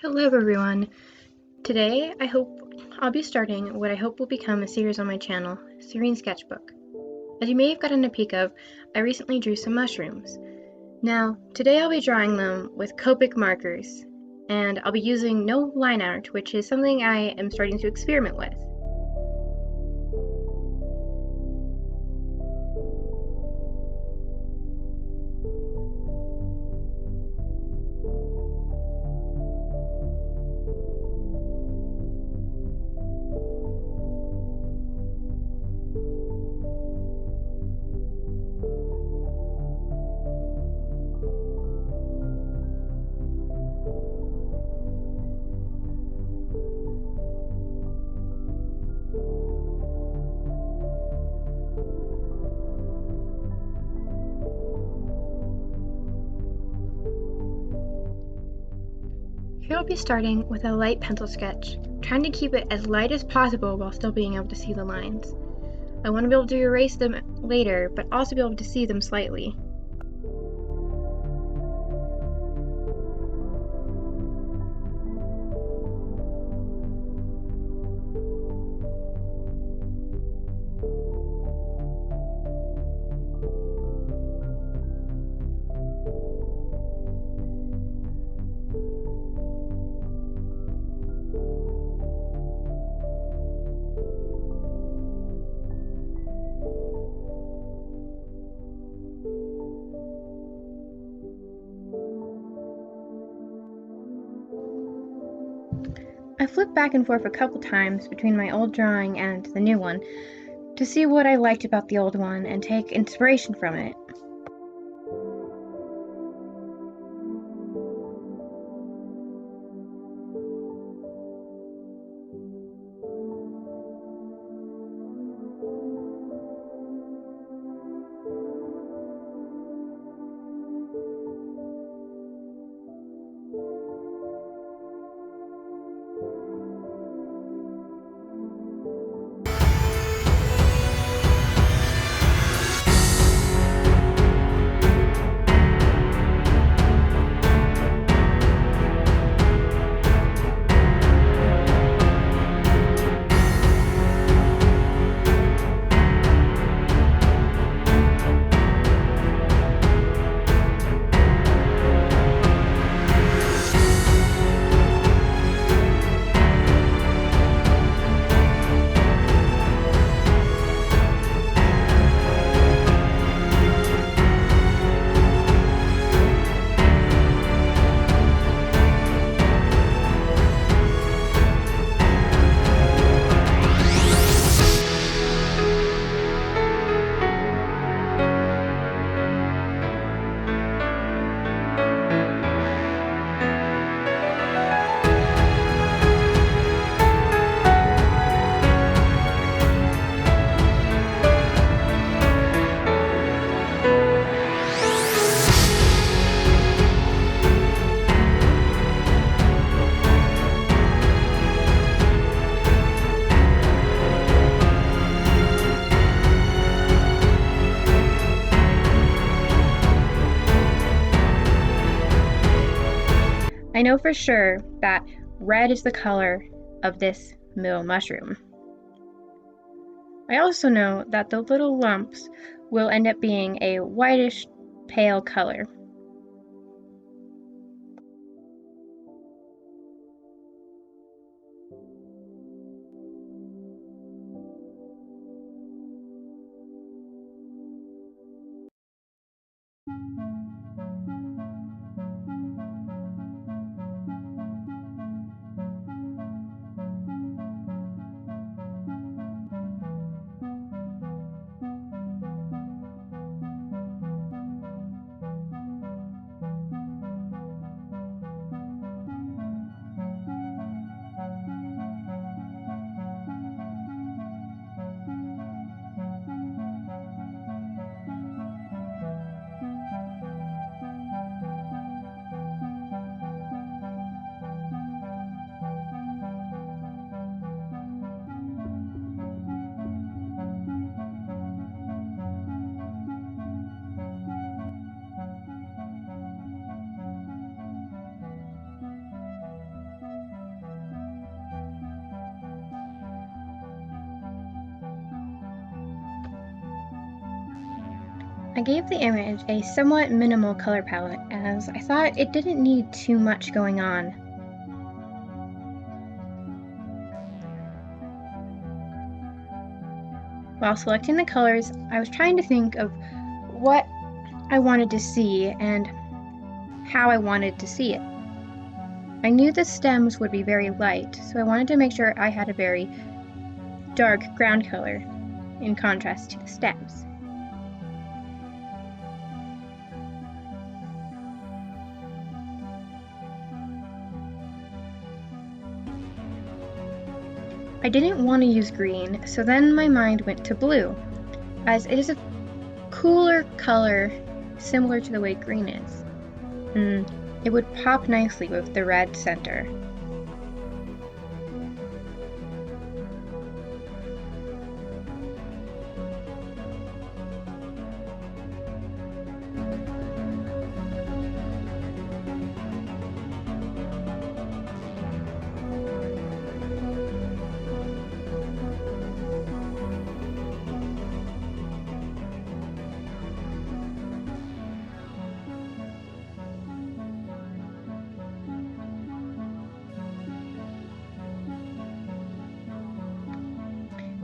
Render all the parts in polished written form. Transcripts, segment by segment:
Hello everyone! Today I'll be starting what I hope will become a series on my channel, Serene Sketchbook. As you may have gotten a peek of, I recently drew some mushrooms. Now, today I'll be drawing them with Copic markers, and I'll be using no line art, which is something I am starting to experiment with. Here I'll be starting with a light pencil sketch, trying to keep it as light as possible while still being able to see the lines. I want to be able to erase them later, but also be able to see them slightly. I flipped back and forth a couple times between my old drawing and the new one to see what I liked about the old one and take inspiration from it. I know for sure that red is the color of this middle mushroom. I also know that the little lumps will end up being a whitish pale color. I gave the image a somewhat minimal color palette as I thought it didn't need too much going on. While selecting the colors, I was trying to think of what I wanted to see and how I wanted to see it. I knew the stems would be very light, so I wanted to make sure I had a very dark ground color in contrast to the stems. I didn't want to use green, so then my mind went to blue, as it is a cooler color similar to the way green is. It would pop nicely with the red center.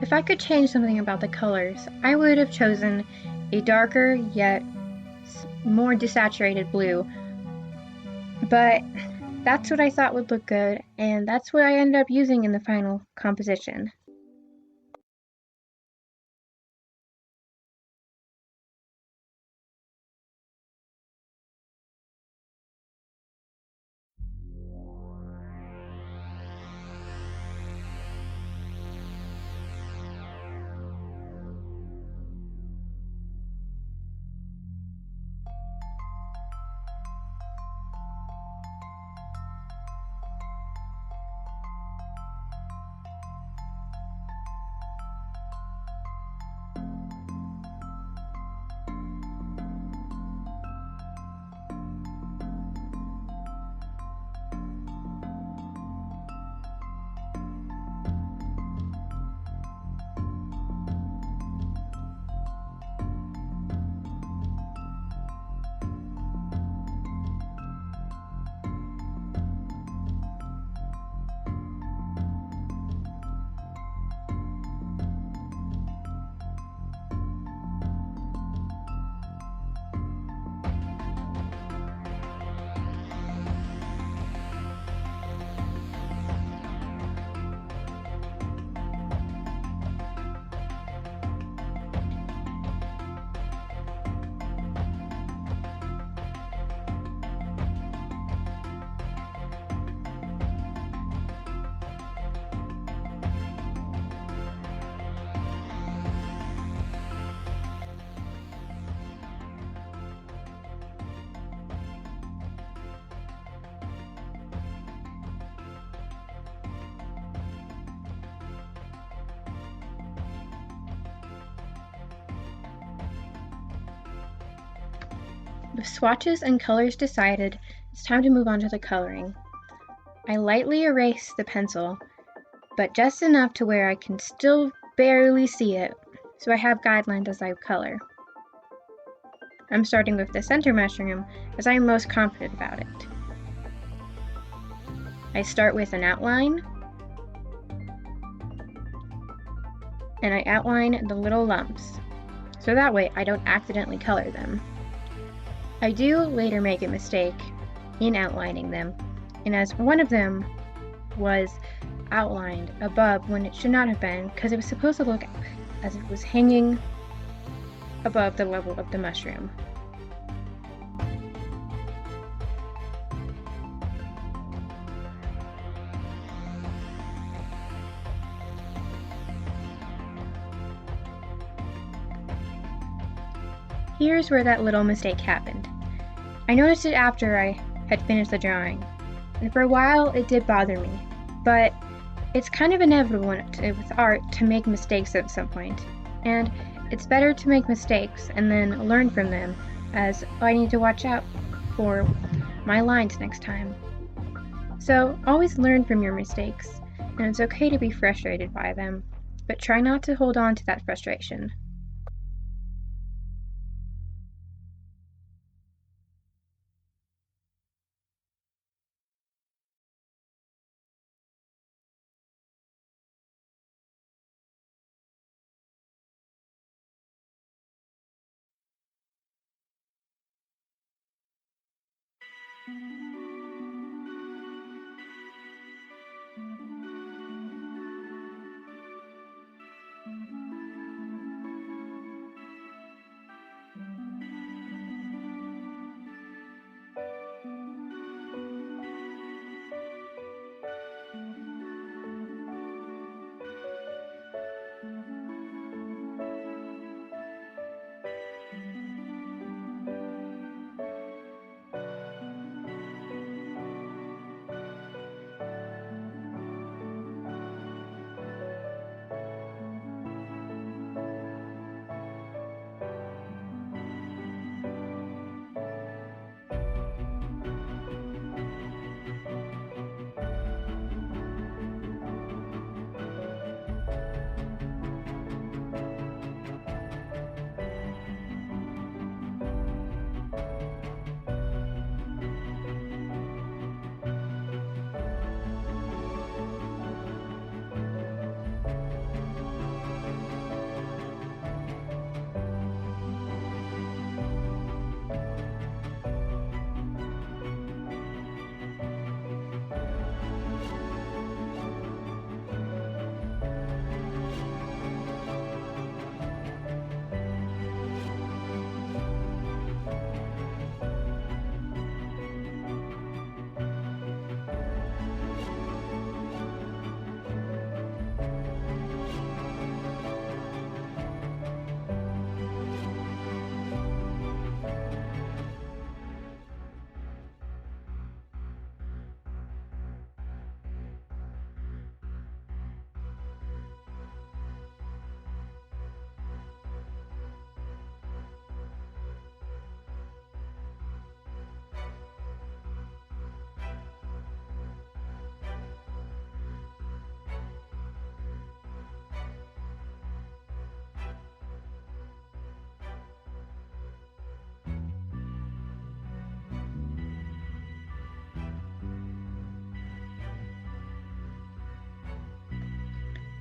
If I could change something about the colors, I would have chosen a darker yet more desaturated blue, but that's what I thought would look good, and that's what I ended up using in the final composition. With swatches and colors decided, it's time to move on to the coloring. I lightly erase the pencil, but just enough to where I can still barely see it, so I have guidelines as I color. I'm starting with the center mushroom as I am most confident about it. I start with an outline, and I outline the little lumps, so that way I don't accidentally color them. I do later make a mistake in outlining them, and as one of them was outlined above when it should not have been, because it was supposed to look as if it was hanging above the level of the mushroom. Here's where that little mistake happened. I noticed it after I had finished the drawing, and for a while it did bother me, but it's kind of inevitable with art to make mistakes at some point, and it's better to make mistakes and then learn from them, as I need to watch out for my lines next time. So always learn from your mistakes, and it's okay to be frustrated by them, but try not to hold on to that frustration.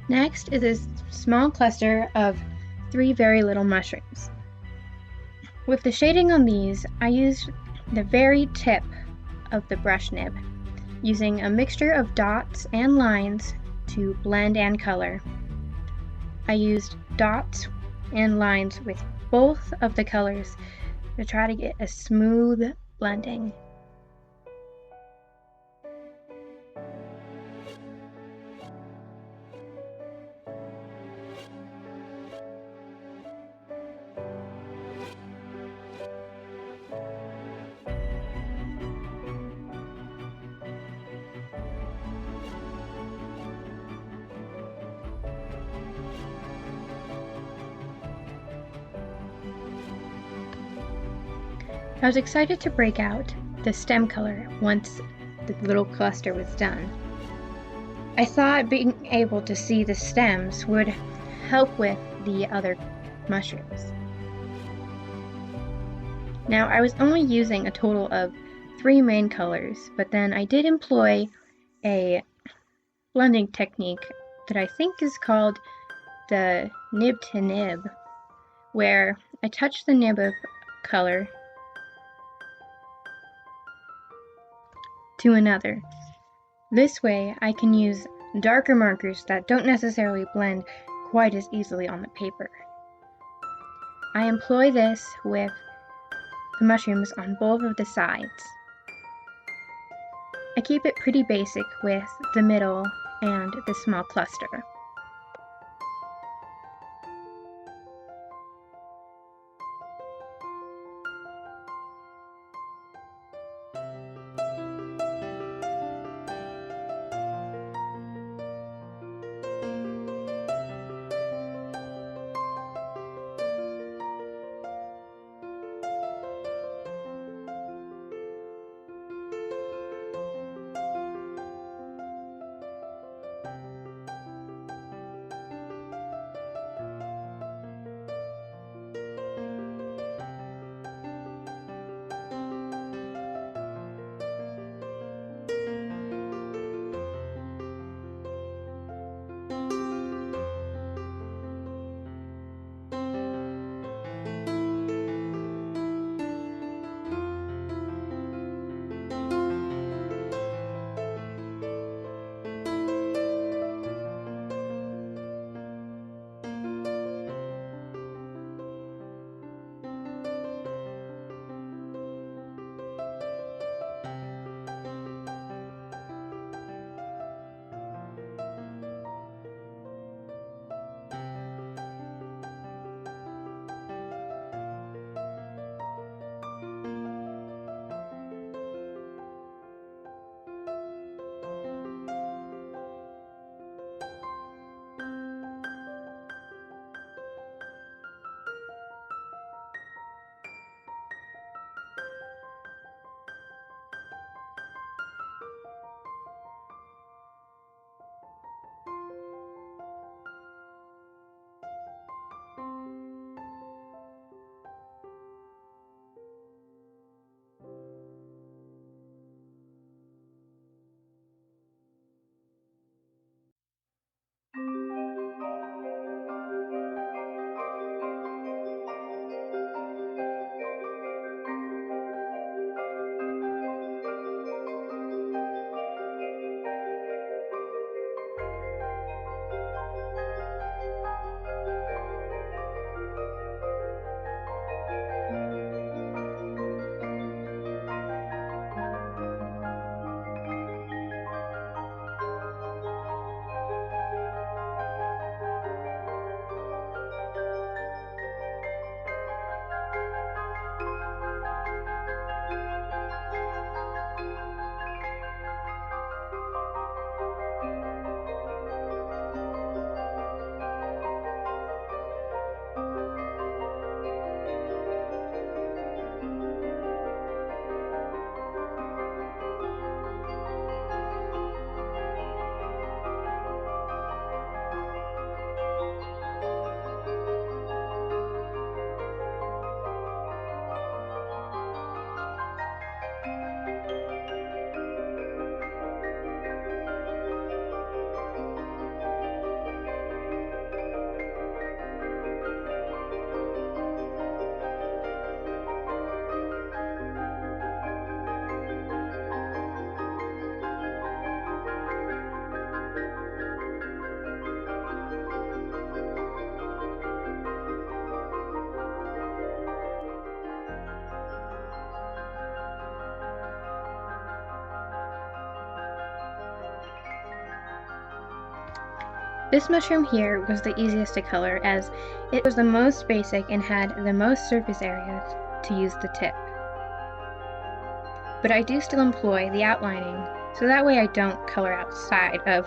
Next is a small cluster of 3 very little mushrooms. With the shading on these, I used the very tip of the brush nib, using a mixture of dots and lines to blend and color. I used dots and lines with both of the colors to try to get a smooth blending. I was excited to break out the stem color once the little cluster was done. I thought being able to see the stems would help with the other mushrooms. Now, I was only using a total of 3 main colors, but then I did employ a blending technique that I think is called the nib to nib, where I touch the nib of color to another. This way I can use darker markers that don't necessarily blend quite as easily on the paper. I employ this with the mushrooms on both of the sides. I keep it pretty basic with the middle and the small cluster. This mushroom here was the easiest to color as it was the most basic and had the most surface area to use the tip. But I do still employ the outlining, so that way I don't color outside of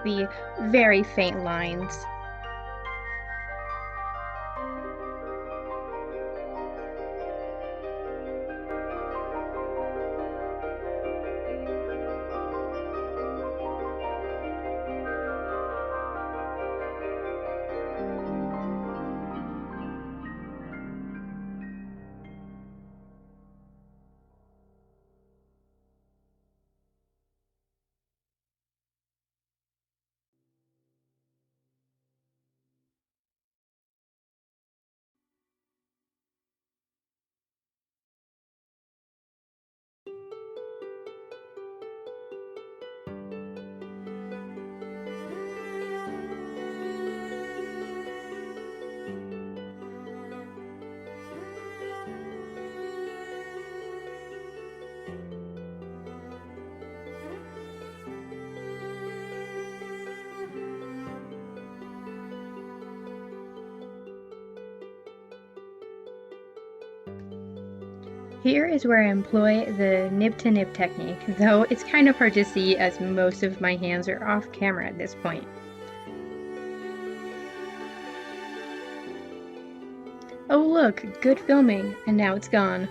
the very faint lines. Here is where I employ the nib-to-nib technique, though it's kind of hard to see as most of my hands are off camera at this point. Oh look, good filming, and now it's gone.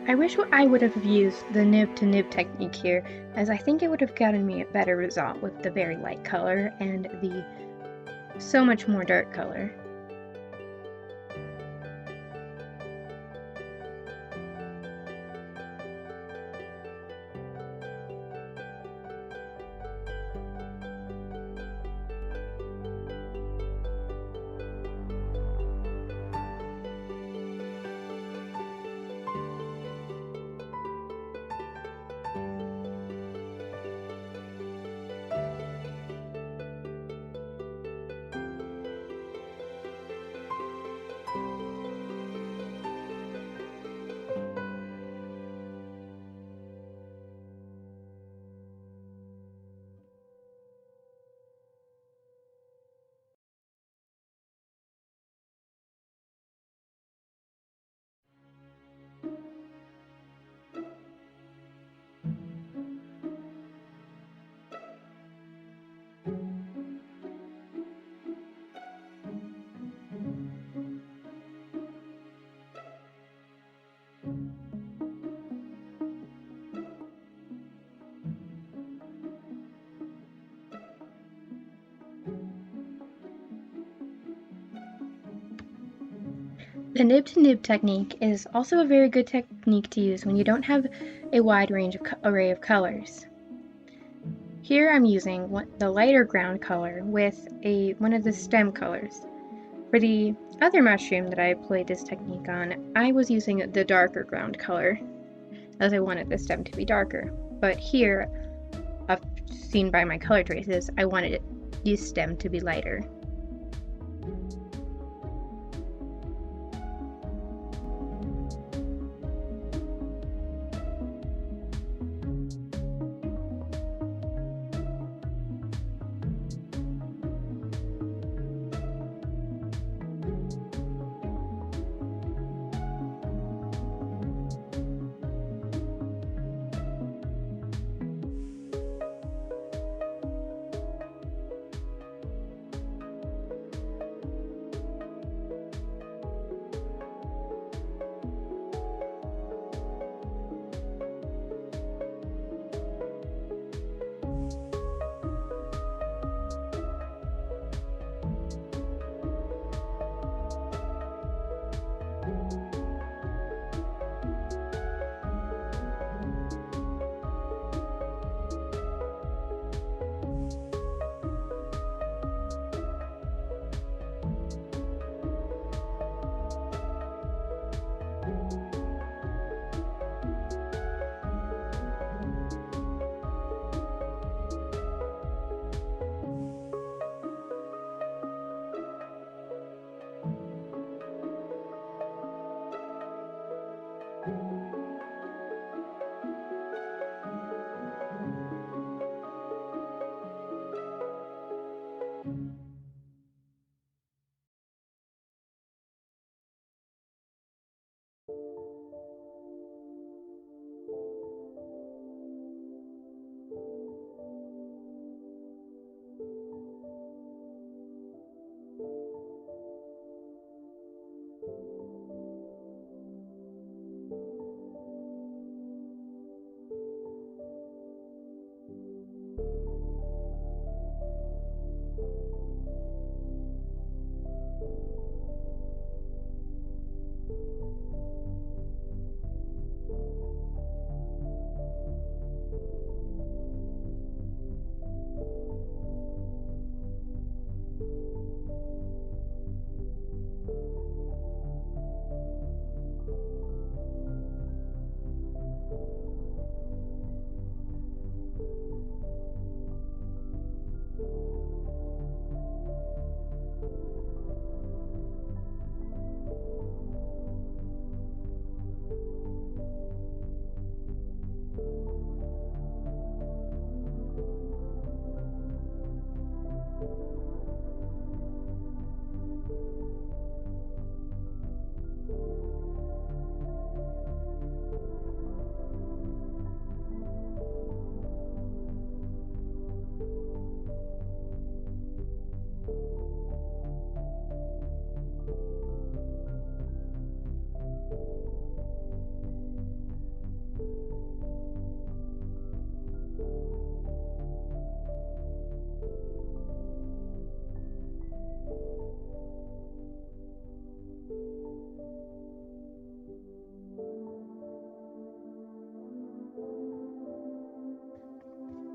I wish I would have used the nib-to-nib technique here, as I think it would have gotten me a better result with the very light color and the so much more dark color. The nib-to-nib technique is also a very good technique to use when you don't have a wide range of array of colors. Here I'm using the lighter ground color with one of the stem colors. For the other mushroom that I applied this technique on, I was using the darker ground color, as I wanted the stem to be darker. But here, seen by my color traces, I wanted the stem to be lighter.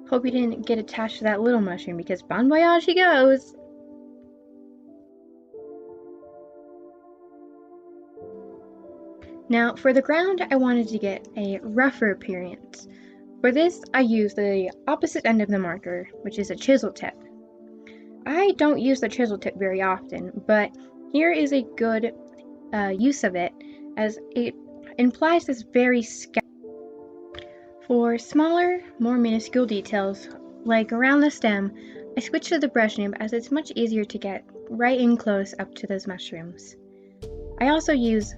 Hope you didn't get attached to that little mushroom because bon voyage he goes! Now, for the ground, I wanted to get a rougher appearance. For this, I used the opposite end of the marker, which is a chisel tip. I don't use the chisel tip very often, but here is a good use of it, as it implies this very sketch. For smaller, more minuscule details, like around the stem, I switch to the brush nib as it's much easier to get right in close up to those mushrooms. I also use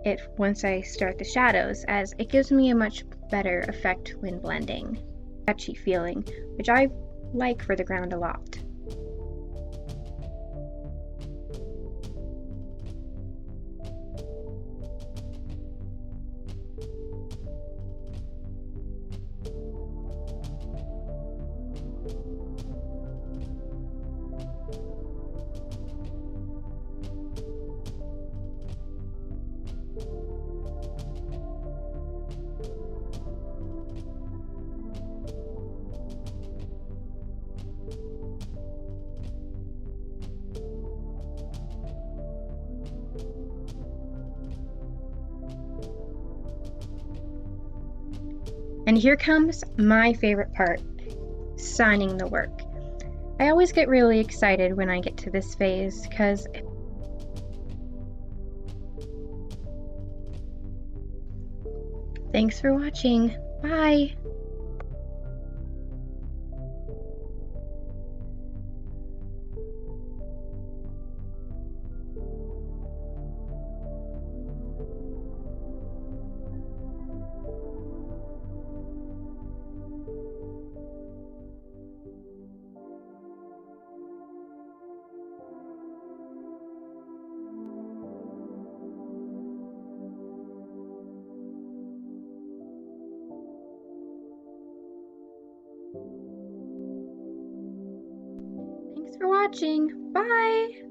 it once I start the shadows, as it gives me a much better effect when blending. Sketchy feeling, which I like for the ground a lot. And here comes my favorite part, signing the work. I always get really excited when I get to this phase, because thanks for watching. Bye! Thanks for watching. Bye!